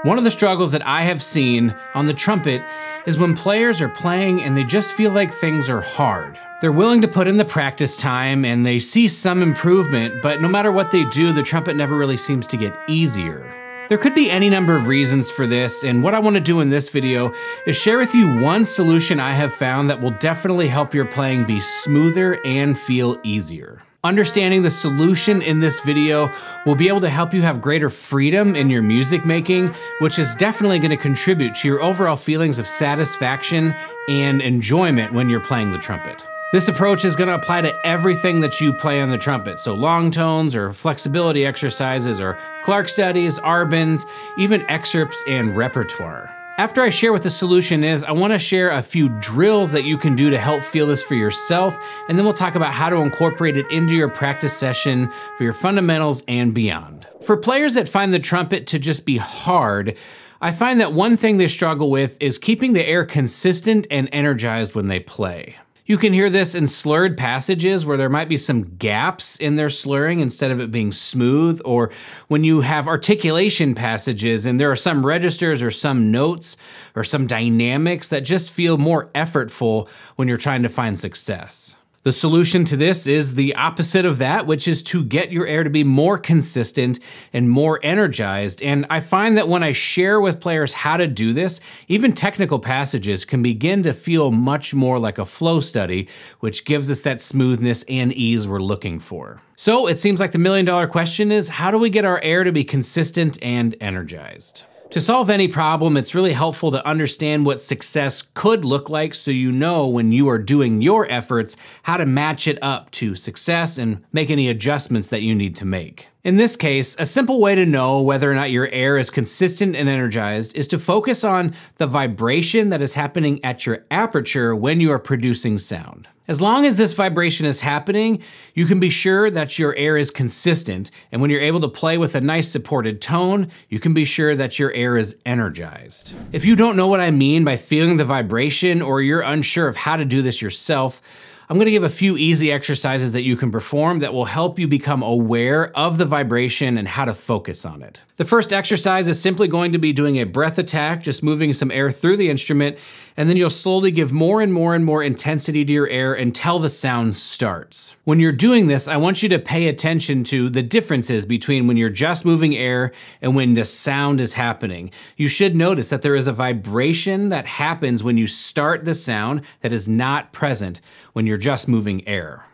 One of the struggles that I have seen on the trumpet is when players are playing and they just feel like things are hard. They're willing to put in the practice time and they see some improvement, but no matter what they do, the trumpet never really seems to get easier. There could be any number of reasons for this, and what I want to do in this video is share with you one solution I have found that will definitely help your playing be smoother and feel easier. Understanding the solution in this video will be able to help you have greater freedom in your music making, which is definitely going to contribute to your overall feelings of satisfaction and enjoyment when you're playing the trumpet. This approach is going to apply to everything that you play on the trumpet, so long tones or flexibility exercises or Clark studies, arbans, even excerpts and repertoire. After I share what the solution is, I want to share a few drills that you can do to help feel this for yourself, and then we'll talk about how to incorporate it into your practice session for your fundamentals and beyond. For players that find the trumpet to just be hard, I find that one thing they struggle with is keeping the air consistent and energized when they play. You can hear this in slurred passages where there might be some gaps in their slurring instead of it being smooth, or when you have articulation passages and there are some registers or some notes or some dynamics that just feel more effortful when you're trying to find success. The solution to this is the opposite of that, which is to get your air to be more consistent and more energized. And I find that when I share with players how to do this, even technical passages can begin to feel much more like a flow study, which gives us that smoothness and ease we're looking for. So it seems like the million-dollar question is, how do we get our air to be consistent and energized? To solve any problem, it's really helpful to understand what success could look like so you know when you are doing your efforts how to match it up to success and make any adjustments that you need to make. In this case, a simple way to know whether or not your air is consistent and energized is to focus on the vibration that is happening at your aperture when you are producing sound. As long as this vibration is happening, you can be sure that your air is consistent, and when you're able to play with a nice supported tone, you can be sure that your air is energized. If you don't know what I mean by feeling the vibration, or you're unsure of how to do this yourself, I'm going to give a few easy exercises that you can perform that will help you become aware of the vibration and how to focus on it. The first exercise is simply going to be doing a breath attack, just moving some air through the instrument, and then you'll slowly give more and more and more intensity to your air until the sound starts. When you're doing this, I want you to pay attention to the differences between when you're just moving air and when the sound is happening. You should notice that there is a vibration that happens when you start the sound that is not present when you're just moving air.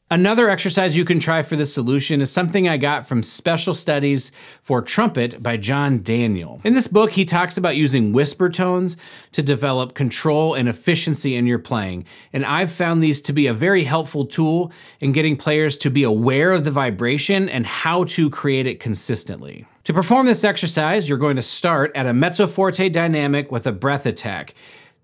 Another exercise you can try for this solution is something I got from Special Studies for Trumpet by John Daniel. In this book, he talks about using whisper tones to develop control and efficiency in your playing, and I've found these to be a very helpful tool in getting players to be aware of the vibration and how to create it consistently. To perform this exercise, you're going to start at a mezzo forte dynamic with a breath attack.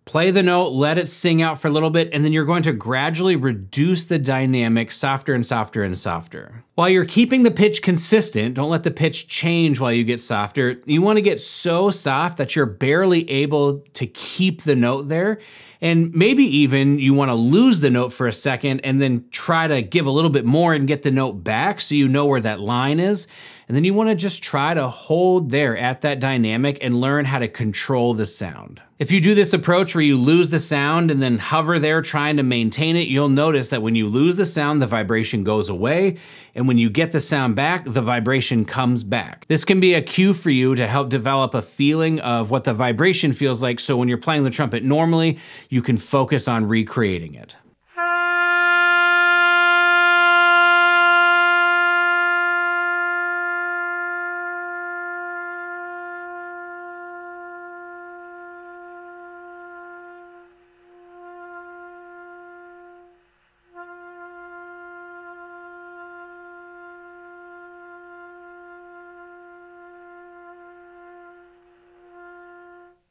Play the note, let it sing out for a little bit, and then you're going to gradually reduce the dynamic softer and softer and softer. While you're keeping the pitch consistent, don't let the pitch change while you get softer. You want to get so soft that you're barely able to keep the note there. And maybe even you want to lose the note for a second and then try to give a little bit more and get the note back so you know where that line is. And then you want to just try to hold there at that dynamic and learn how to control the sound. If you do this approach where you lose the sound and then hover there trying to maintain it, you'll notice that when you lose the sound, the vibration goes away. And when you get the sound back, the vibration comes back. This can be a cue for you to help develop a feeling of what the vibration feels like, so when you're playing the trumpet normally, you can focus on recreating it.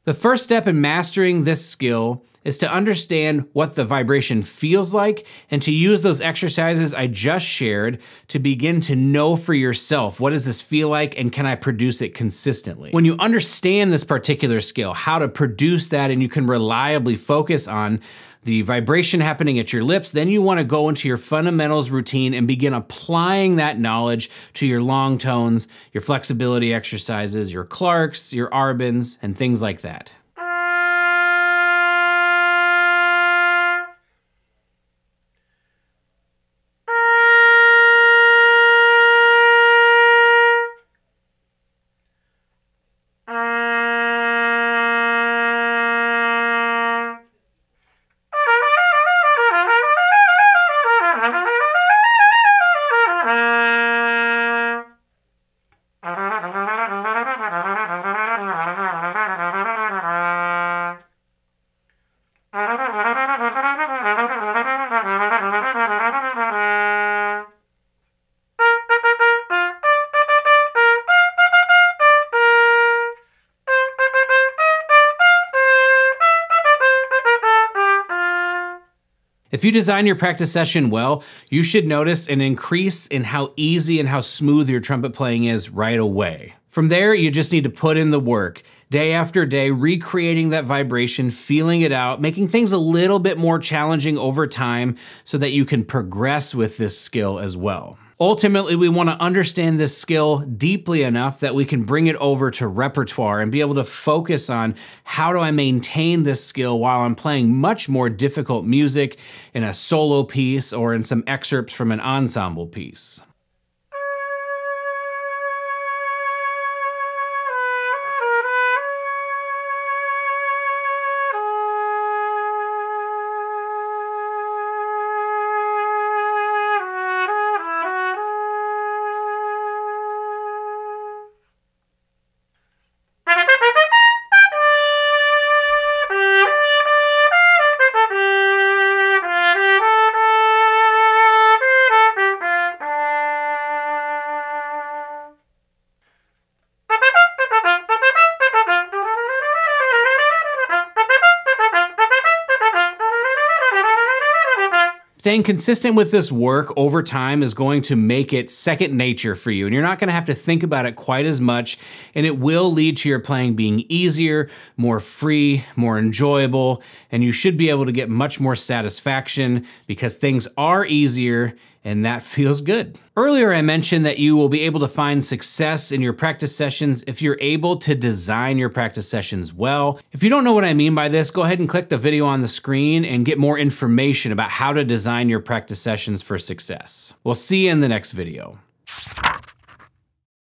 The first step in mastering this skill is to understand what the vibration feels like and to use those exercises I just shared to begin to know for yourself, what does this feel like and can I produce it consistently? When you understand this particular skill, how to produce that, and you can reliably focus on the vibration happening at your lips, then you want to go into your fundamentals routine and begin applying that knowledge to your long tones, your flexibility exercises, your Clarks, your Arbans, and things like that. If you design your practice session well, you should notice an increase in how easy and how smooth your trumpet playing is right away. From there, you just need to put in the work, day after day, recreating that vibration, feeling it out, making things a little bit more challenging over time so that you can progress with this skill as well. Ultimately, we want to understand this skill deeply enough that we can bring it over to repertoire and be able to focus on how do I maintain this skill while I'm playing much more difficult music in a solo piece or in some excerpts from an ensemble piece. Staying consistent with this work over time is going to make it second nature for you, and you're not going to have to think about it quite as much, and it will lead to your playing being easier, more free, more enjoyable, and you should be able to get much more satisfaction because things are easier and that feels good. Earlier I mentioned that you will be able to find success in your practice sessions if you're able to design your practice sessions well. If you don't know what I mean by this, go ahead and click the video on the screen and get more information about how to design your practice sessions for success. We'll see you in the next video.